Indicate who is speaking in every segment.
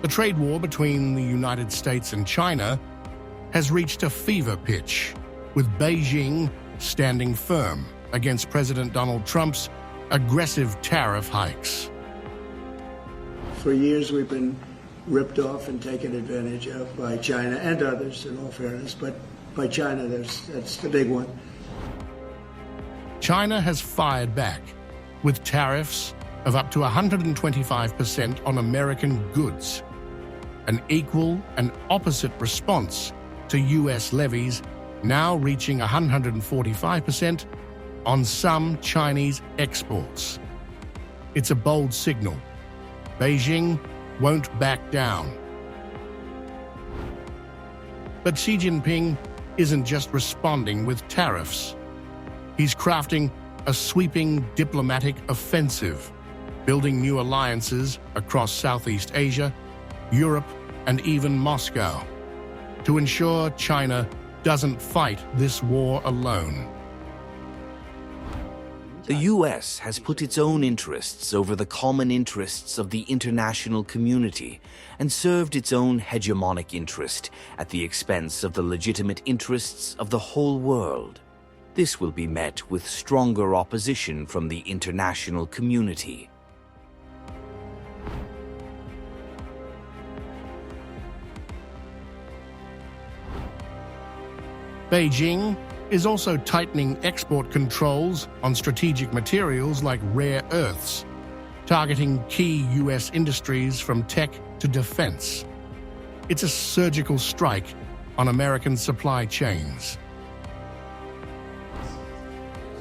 Speaker 1: The trade war between the United States and China has reached a fever pitch, with Beijing standing firm against President Donald Trump's aggressive tariff hikes.
Speaker 2: For years we've been ripped off and taken advantage of by China and others, in all fairness, but by China, that's the big one.
Speaker 1: China has fired back with tariffs of up to 125% on American goods, an equal and opposite response to U.S. levies now reaching 145% on some Chinese exports. It's a bold signal. Beijing won't back down. But Xi Jinping isn't just responding with tariffs. He's crafting a sweeping diplomatic offensive, building new alliances across Southeast Asia, Europe, and even Moscow, to ensure China doesn't fight this war alone.
Speaker 3: The U.S. has put its own interests over the common interests of the international community and served its own hegemonic interest at the expense of the legitimate interests of the whole world. This will be met with stronger opposition from the international community.
Speaker 1: Beijing is also tightening export controls on strategic materials like rare earths, targeting key U.S. industries from tech to defense. It's a surgical strike on American supply chains.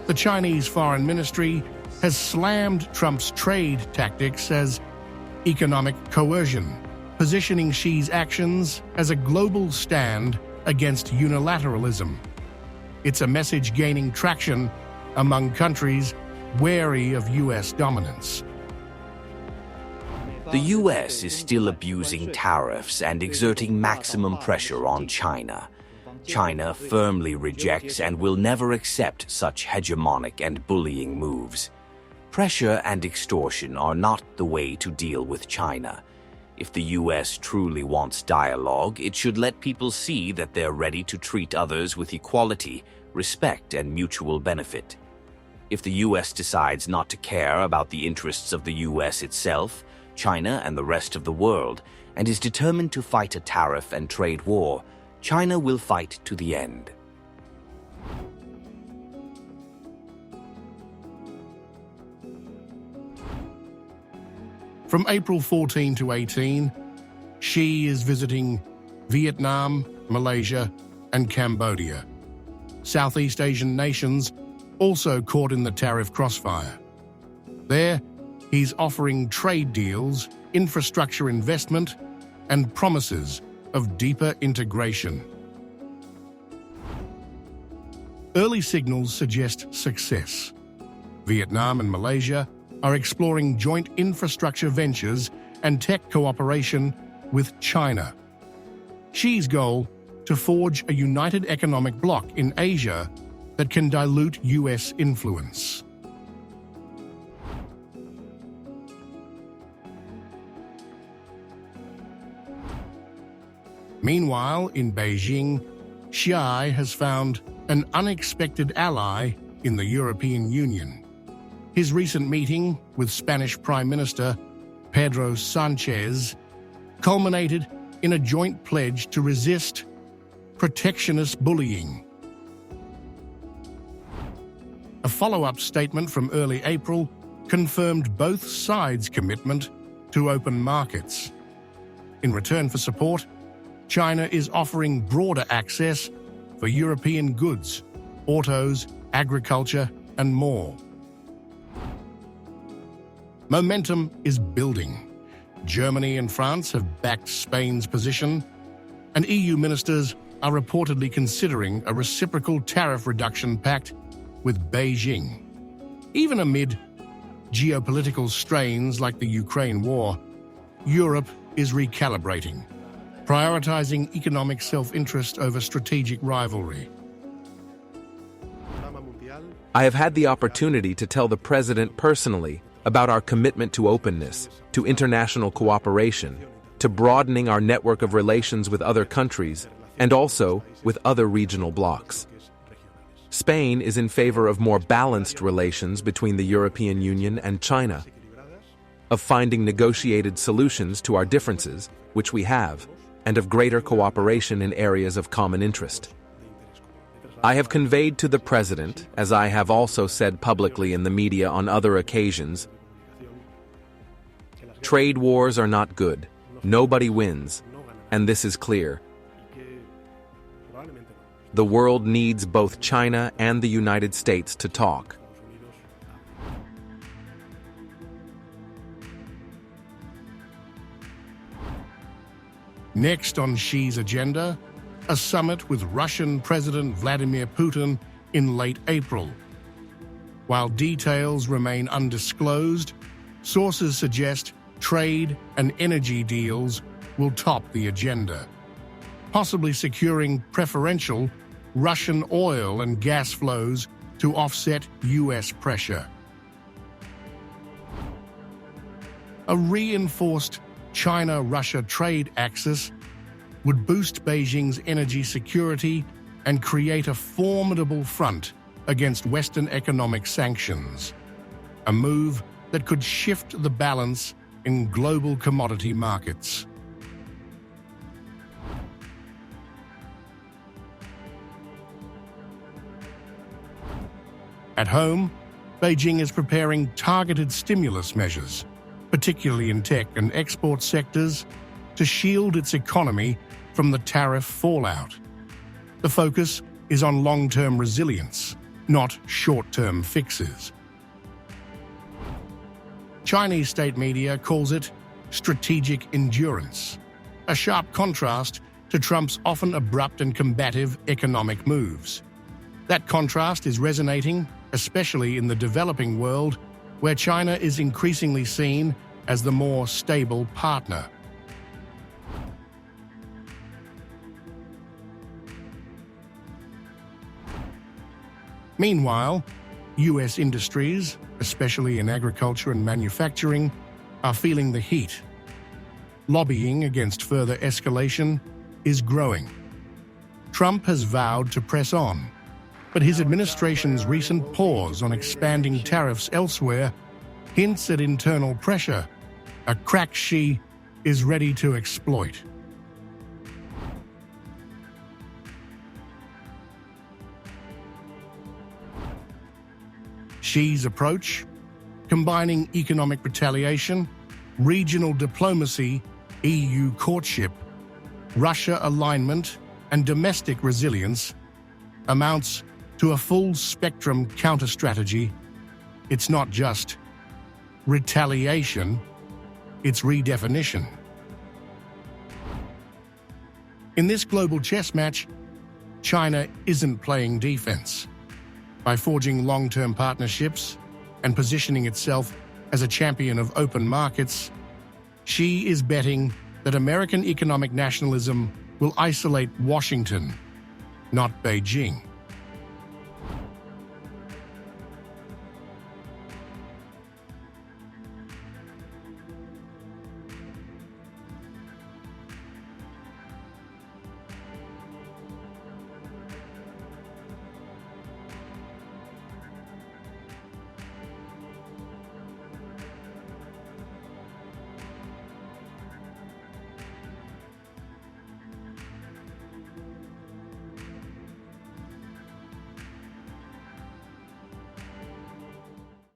Speaker 1: The Chinese Foreign Ministry has slammed Trump's trade tactics as economic coercion, positioning Xi's actions as a global stand against unilateralism. It's a message gaining traction among countries wary of U.S. dominance.
Speaker 3: The U.S. is still abusing tariffs and exerting maximum pressure on China. China firmly rejects and will never accept such hegemonic and bullying moves. Pressure and extortion are not the way to deal with China. If the U.S. truly wants dialogue, it should let people see that they're ready to treat others with equality, respect, and mutual benefit. If the U.S. decides not to care about the interests of the U.S. itself, China, and the rest of the world, and is determined to fight a tariff and trade war, China will fight to the end.
Speaker 1: From April 14 to 18, Xi is visiting Vietnam, Malaysia, and Cambodia. Southeast Asian nations also caught in the tariff crossfire. There, he's offering trade deals, infrastructure investment, and promises of deeper integration. Early signals suggest success. Vietnam and Malaysia are exploring joint infrastructure ventures and tech cooperation with China. Xi's goal: to forge a united economic bloc in Asia that can dilute U.S. influence. Meanwhile, in Beijing, Xi has found an unexpected ally in the European Union. His recent meeting with Spanish Prime Minister Pedro Sanchez culminated in a joint pledge to resist protectionist bullying. A follow-up statement from early April confirmed both sides' commitment to open markets. In return for support, China is offering broader access for European goods, autos, agriculture, and more. Momentum is building. Germany and France have backed Spain's position, and EU ministers are reportedly considering a reciprocal tariff reduction pact with Beijing. Even amid geopolitical strains like the Ukraine war, Europe is recalibrating, prioritizing economic self-interest over strategic rivalry.
Speaker 4: I have had the opportunity to tell the President personally about our commitment to openness, to international cooperation, to broadening our network of relations with other countries and also with other regional blocs. Spain is in favor of more balanced relations between the European Union and China, of finding negotiated solutions to our differences, which we have, and of greater cooperation in areas of common interest. I have conveyed to the President, as I have also said publicly in the media on other occasions, trade wars are not good. Nobody wins, and this is clear. The world needs both China and the United States to talk.
Speaker 1: Next on Xi's agenda, a summit with Russian President Vladimir Putin in late April. While details remain undisclosed, sources suggest trade and energy deals will top the agenda, possibly securing preferential Russian oil and gas flows to offset U.S. pressure. A reinforced China-Russia trade axis would boost Beijing's energy security and create a formidable front against Western economic sanctions, a move that could shift the balance in global commodity markets. At home, Beijing is preparing targeted stimulus measures, particularly in tech and export sectors, to shield its economy from the tariff fallout. The focus is on long-term resilience, not short-term fixes. Chinese state media calls it strategic endurance, a sharp contrast to Trump's often abrupt and combative economic moves. That contrast is resonating, especially in the developing world, where China is increasingly seen as the more stable partner. Meanwhile, U.S. industries, especially in agriculture and manufacturing, are feeling the heat. Lobbying against further escalation is growing. Trump has vowed to press on, but his administration's recent pause on expanding tariffs elsewhere hints at internal pressure, a crack Xi is ready to exploit. Xi's approach, combining economic retaliation, regional diplomacy, EU courtship, Russia alignment, and domestic resilience, amounts to a full-spectrum counter-strategy. It's not just retaliation, it's redefinition. In this global chess match, China isn't playing defense. By forging long-term partnerships and positioning itself as a champion of open markets, Xi is betting that American economic nationalism will isolate Washington, not Beijing.